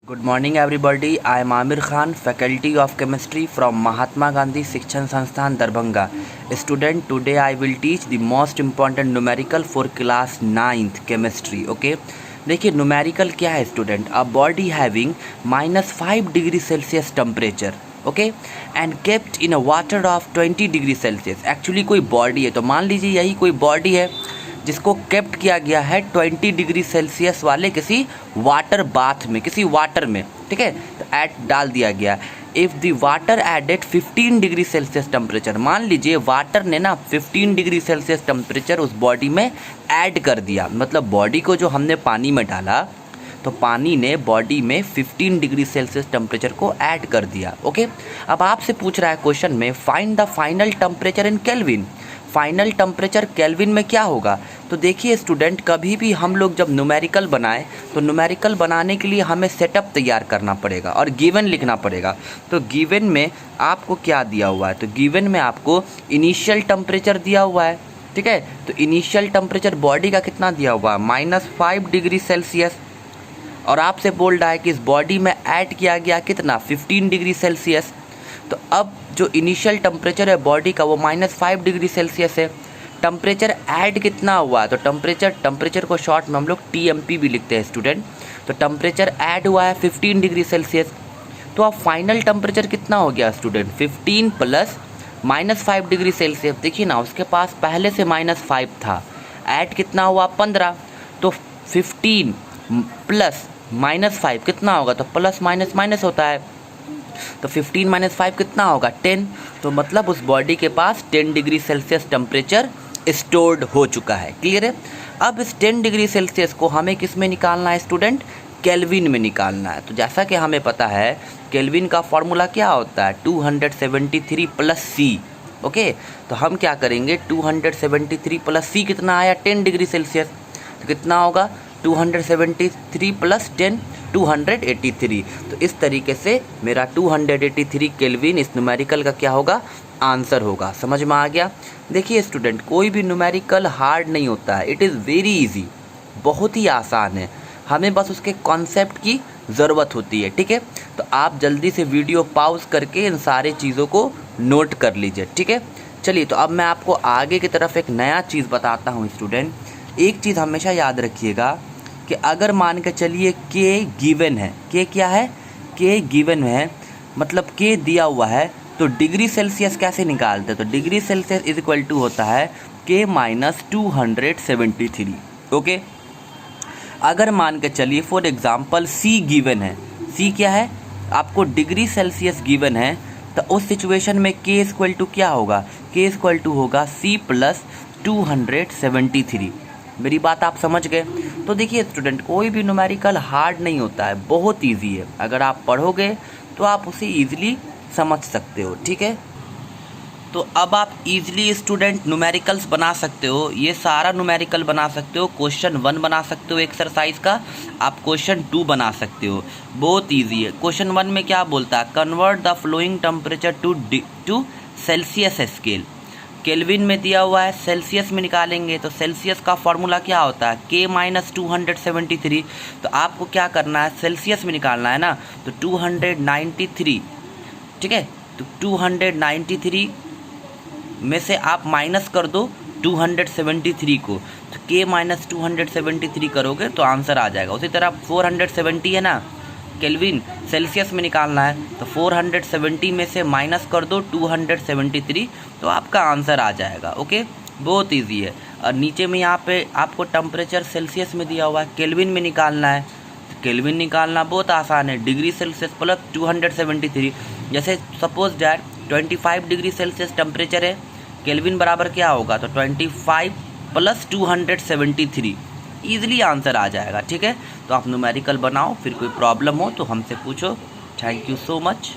Good morning everybody. I am Amir Khan, Faculty of Chemistry from Mahatma Gandhi Shikshan Sansthan Darbhanga. Student, today I will teach the most important numerical for class 9th chemistry. Okay. देखिए numerical क्या है student? A body having -5 degree Celsius temperature. Okay and kept in a water of 20 degree Celsius. Actually कोई body है, तो मान लीजिए यही कोई बॉडी है जिसको केप्ट किया गया है 20 डिग्री सेल्सियस वाले किसी वाटर बाथ में, किसी वाटर में, ठीक है. तो ऐड डाल दिया गया. If the water added 15 degree Celsius temperature, मान लीजिए वाटर ने ना 15 डिग्री सेल्सियस टेम्परेचर उस बॉडी में ऐड कर दिया. मतलब बॉडी को जो हमने पानी में डाला तो पानी ने बॉडी में 15 डिग्री सेल्सियस टेम्परेचर को ऐड कर दिया. ओके. अब आपसे पूछ रहा है क्वेश्चन में find the final temperature in kelvin. Final temperature kelvin में क्या होगा? तो देखिए स्टूडेंट, कभी भी हम लोग जब न्यूमेरिकल बनाएं तो न्यूमेरिकल बनाने के लिए हमें सेटअप तैयार करना पड़ेगा और गिवन लिखना पड़ेगा. तो गिवन में आपको क्या दिया हुआ है? तो गिवन में आपको इनिशियल टेम्परेचर दिया हुआ है, ठीक है. तो इनिशियल टेम्परेचर बॉडी का कितना दिया हुआ है? -5 डिग्री सेल्सियस. और आपसे बोल रहा है कि इस बॉडी में ऐड किया गया कितना? 15 डिग्री सेल्सियस. तो अब जो इनिशियल टेम्परेचर है बॉडी का वो -5 डिग्री सेल्सियस है. टेम्परेचर ऐड कितना हुआ है? तो टेम्परेचर को शॉर्ट में हम लोग TMP भी लिखते हैं स्टूडेंट. तो टेम्परेचर ऐड हुआ है 15 डिग्री सेल्सियस. तो अब फाइनल टेम्परेचर कितना हो गया स्टूडेंट? 15 plus -5 degree Celsius. देखिए ना, उसके पास पहले से -5 था, ऐड कितना हुआ? 15. तो 15 प्लस -5 कितना होगा? तो प्लस माइनस माइनस होता है. तो 15 - 5 कितना होगा? 10. तो मतलब उस बॉडी के पास 10 डिग्री सेल्सियस टेम्परेचर स्टोर्ड हो चुका है. क्लियर है? अब इस 10 डिग्री सेल्सियस को हमें किस में निकालना है स्टूडेंट? केल्विन में निकालना है. तो जैसा कि हमें पता है केल्विन का फॉर्मूला क्या होता है? 273 प्लस C. ओके. तो हम क्या करेंगे? 273 प्लस C कितना आया? 10 डिग्री सेल्सियस. तो कितना होगा? 273 प्लस 10 283. तो इस तरीके से मेरा 283 केल्विन इस न्यूमेरिकल का क्या होगा? आंसर होगा. समझ में आ गया? देखिए स्टूडेंट, कोई भी न्यूमेरिकल हार्ड नहीं होता है. इट इज़ वेरी इजी, बहुत ही आसान है. हमें बस उसके कॉन्सेप्ट की ज़रूरत होती है, ठीक है. तो आप जल्दी से वीडियो पॉज करके इन सारे चीज़ों को नोट कर लीजिए, ठीक है. चलिए, तो अब मैं आपको आगे की तरफ एक नया चीज़ बताता हूँ स्टूडेंट. एक चीज़ हमेशा याद रखिएगा कि अगर मान के चलिए K गिवन है, K क्या है? K गिवन है, मतलब K दिया हुआ है, तो डिग्री सेल्सियस कैसे निकालते हैं? तो degree Celsius is equal to होता है K - 273. ओके. अगर मान के चलिए फॉर एग्जांपल C गिवन है, C क्या है? आपको डिग्री सेल्सियस गिवन है, तो उस सिचुएशन में K इक्वल टू क्या होगा? K इक्वल टू होगा C + 273. मेरी बात आप समझ गए? तो देखिए स्टूडेंट, कोई भी न्यूमेरिकल हार्ड नहीं होता है, बहुत इजी है. अगर आप पढ़ोगे तो आप उसे इजीली समझ सकते हो, ठीक है. तो अब आप इजीली स्टूडेंट न्यूमेरिकल्स बना सकते हो. ये सारा न्यूमेरिकल बना सकते हो. क्वेश्चन 1 बना सकते हो एक्सरसाइज का, आप क्वेश्चन 2 बना सकते हो. बहुत इजी है. क्वेश्चन 1 में क्या बोलता है? Convert the flowing temperature to Celsius scale. Kelvin में दिया हुआ है, सेल्सियस में निकालेंगे. तो सेल्सियस का फॉर्मूला क्या होता है? K - 273. तो आपको क्या करना है? सेल्सियस में निकालना है ना. तो 293, ठीक है. तो 293 में से आप माइनस कर दो 273 को. तो K - 273 करोगे तो आंसर आ जाएगा. उसी तरह 470 है ना केल्विन, सेल्सियस में निकालना है. तो 470 में से माइनस कर दो 273, तो आपका आंसर आ जाएगा. ओके. बहुत इजी है. और नीचे में यहाँ पे आपको टेम्परेचर सेल्सियस में दिया हुआ है, केल्विन में निकालना है. केल्विन निकालना बहुत आसान है. Degree Celsius plus 273. जैसे suppose that 25 degree Celsius temperature है, केल्विन बराबर क्या होगा? तो 25 + 273. ईजिली आंसर आ जाएगा, ठीक है. तो आप न्यूमेरिकल बनाओ, फिर कोई प्रॉब्लम हो तो हमसे पूछो. Thank you so much.